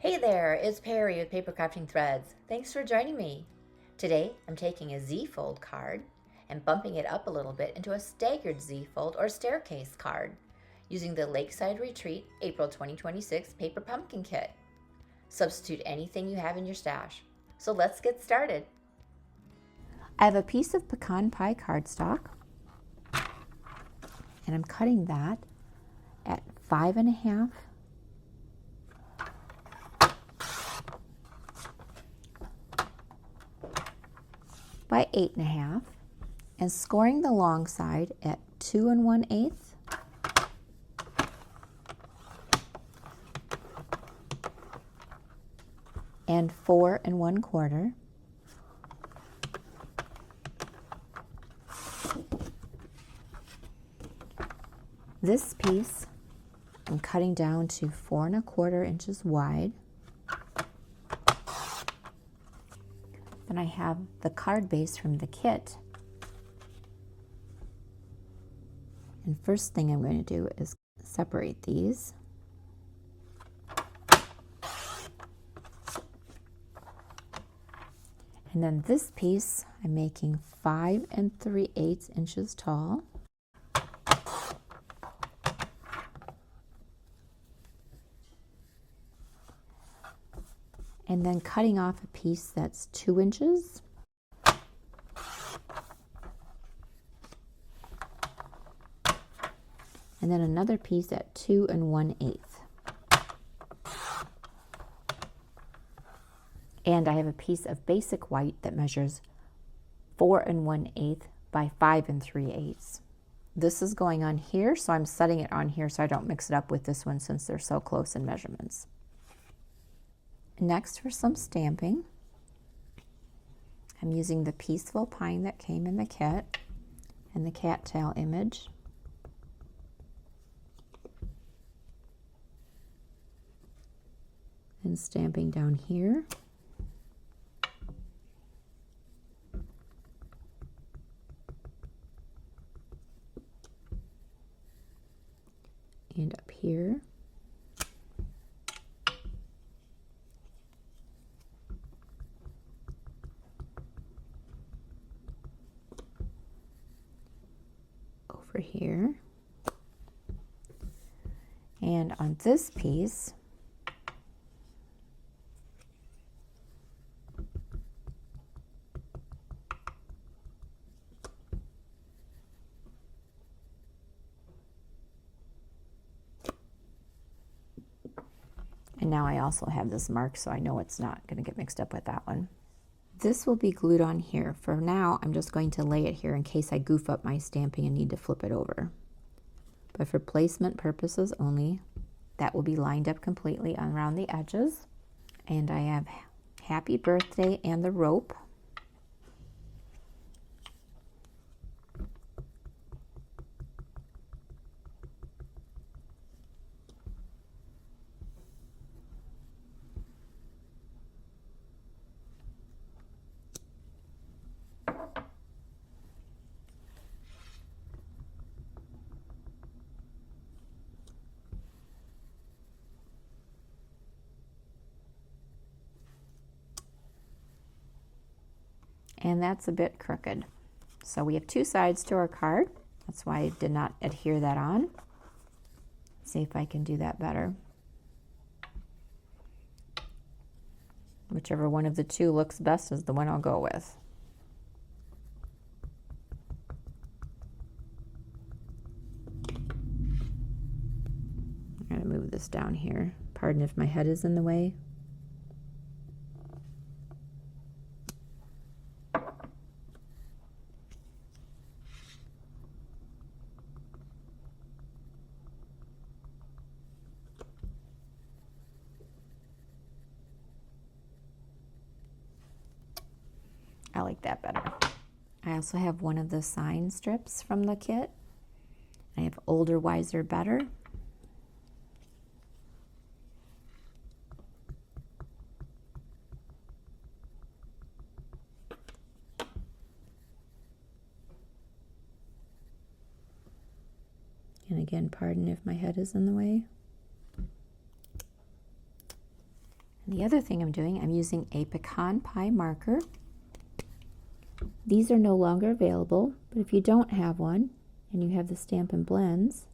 Hey there, it's Perry with PapercraftingThreads. Thanks for joining me. Today I'm taking a Z-fold card and bumping it up a little bit into a staggered Z-fold or staircase card using the Lakeside Retreat April 2026 Paper Pumpkin Kit. Substitute anything you have in your stash. So let's get started. I have a piece of pecan pie cardstock and I'm cutting that at 5.5 by 8.5 and scoring the long side at 2 1/8 and 4 1/4. This piece I'm cutting down to 4 1/4 inches wide. Then I have the card base from the kit. And first thing I'm going to do is separate these. And then this piece I'm making 5 3/8 inches tall. And then cutting off a piece that's 2 inches. And then another piece at 2 1/8. And I have a piece of basic white that measures 4 1/8 by 5 3/8. This is going on here, so I'm setting it on here so I don't mix it up with this one since they're so close in measurements. Next, for some stamping, I'm using the peaceful pine that came in the kit and the cattail image. And stamping down here. And up here. Over here. And on this piece, and now I also have this mark so I know it's not going to get mixed up with that one. This will be glued on here. For now, I'm just going to lay it here in case I goof up my stamping and need to flip it over. But for placement purposes only, that will be lined up completely around the edges. And I have Happy Birthday and the rope. And that's a bit crooked. So we have two sides to our card. That's why I did not adhere that on. See if I can do that better. Whichever one of the two looks best is the one I'll go with. I'm going to move this down here. Pardon if my head is in the way. I like that better. I also have one of the sign strips from the kit. I have Older, Wiser, Better. And again, pardon if my head is in the way. And the other thing I'm doing, I'm using a pecan pie marker. These are no longer available, but if you don't have one and you have the Stampin' Blends,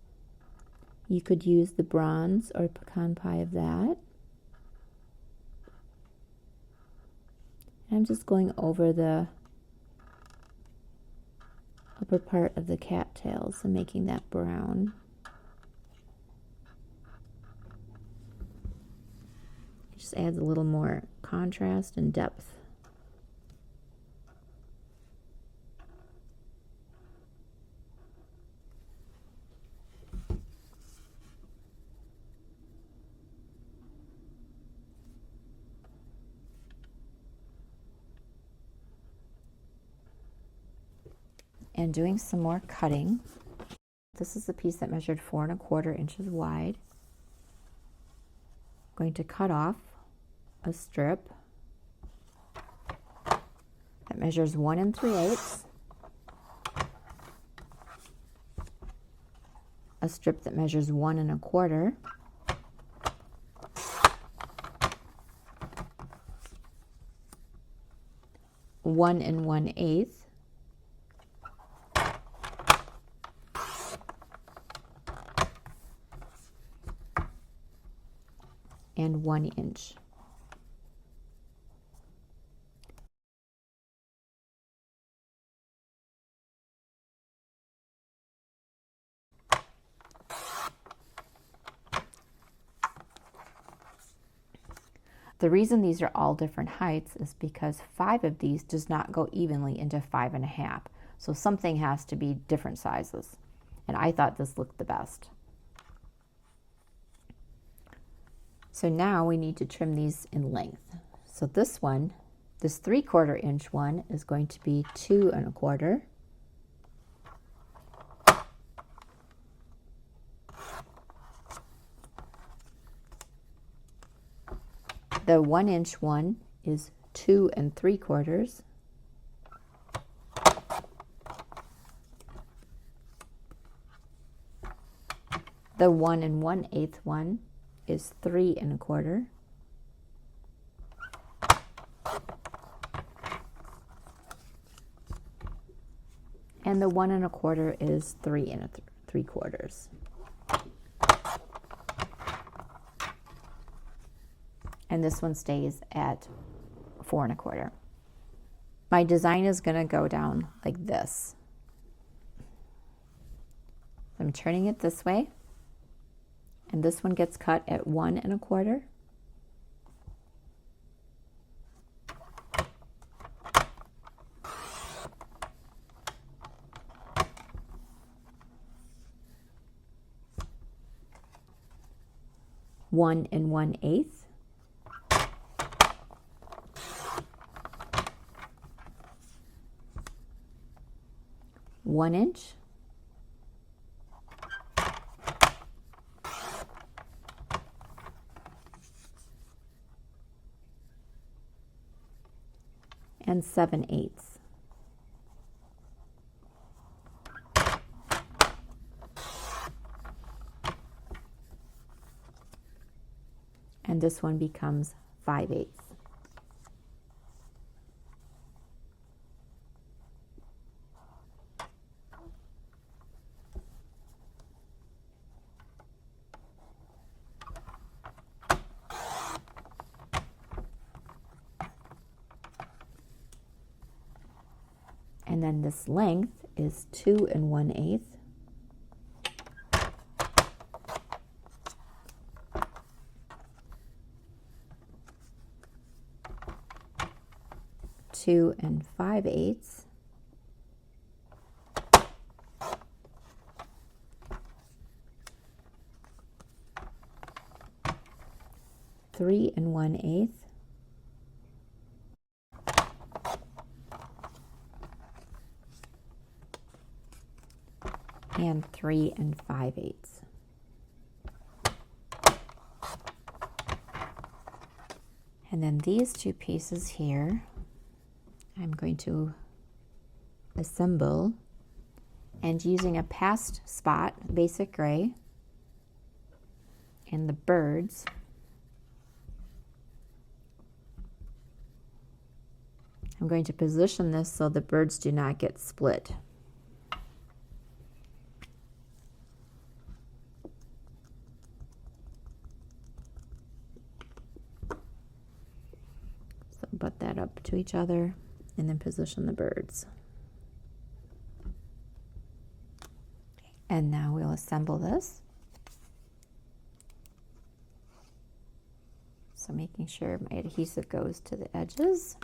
you could use the bronze or pecan pie of that. And I'm just going over the upper part of the cattails and making that brown. It just adds a little more contrast and depth. And doing some more cutting. This is the piece that measured 4 1/4 inches wide. I'm going to cut off a strip that measures 1 3/8, a strip that measures 1 1/4, one 1/8, and 1 inch. The reason these are all different heights is because 5 of these does not go evenly into 5 1/2. So something has to be different sizes. And I thought this looked the best. So now we need to trim these in length. So this one, this 3/4 inch one, is going to be 2 1/4. The 1 inch one is 2 3/4. The 1 1/8 one is 3 1/4. And the 1 1/4 is 3 3/4. And this one stays at 4 1/4. My design is going to go down like this. I'm turning it this way, and this one gets cut at 1 1/4. One 1/8. 1 inch, and 7/8. And this one becomes 5/8. And then this length is 2 1/8. Two 5/8. Three 1/8. And 3 5/8. And then these two pieces here, I'm going to assemble, and using a past spot, basic gray, and the birds, I'm going to position this so the birds do not get split. So butt that up to each other and then position the birds. And now we'll assemble this. So making sure my adhesive goes to the edges.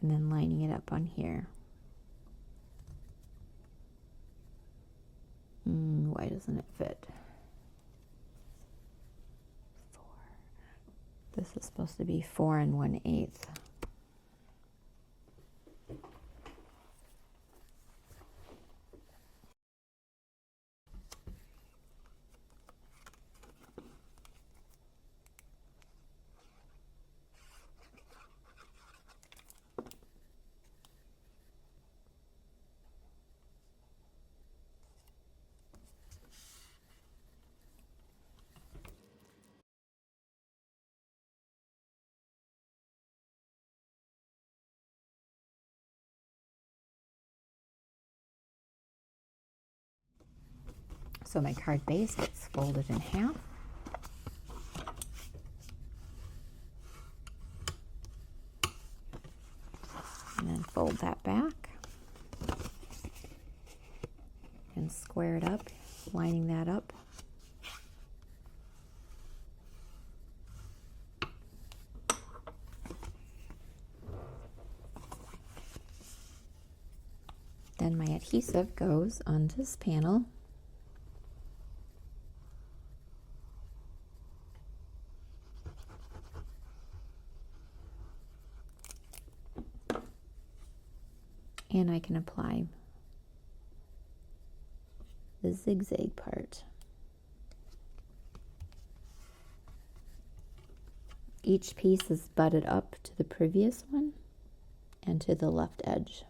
And then lining it up on here. Why doesn't it fit? 4. This is supposed to be 4 1/8. So my card base gets folded in half. And then fold that back. And square it up, lining that up. Then my adhesive goes on this panel. And I can apply the zigzag part. Each piece is butted up to the previous one and to the left edge.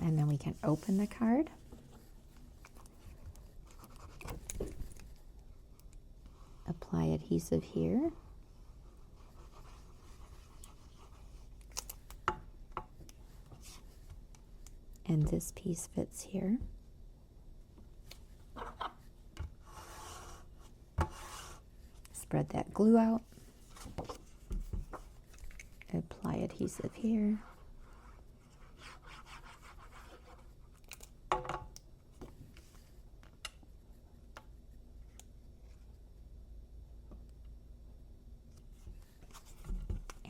And then we can open the card. Apply adhesive here. And this piece fits here. Spread that glue out. Apply adhesive here.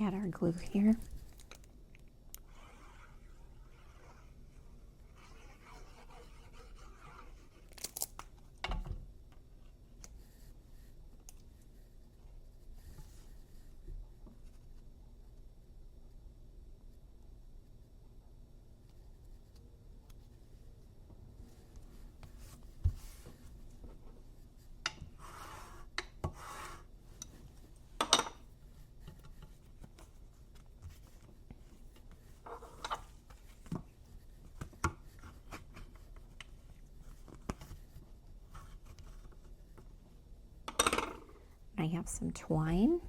Add our glue here. I have some twine.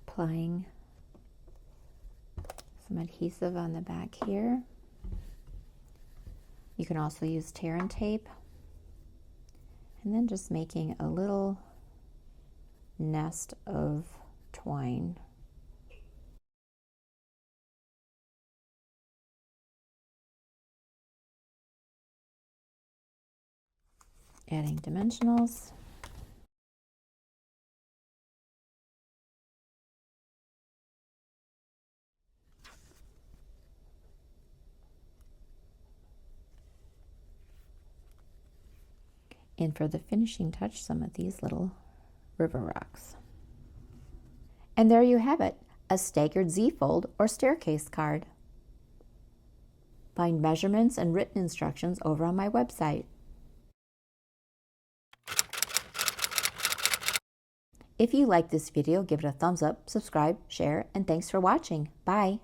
Applying some adhesive on the back here. You can also use tear and tape. And then just making a little nest of twine. Adding dimensionals. And for the finishing touch, some of these little river rocks. And there you have it, a staggered Z-fold or staircase card. Find measurements and written instructions over on my website. If you like this video, give it a thumbs up, subscribe, share, and thanks for watching. Bye!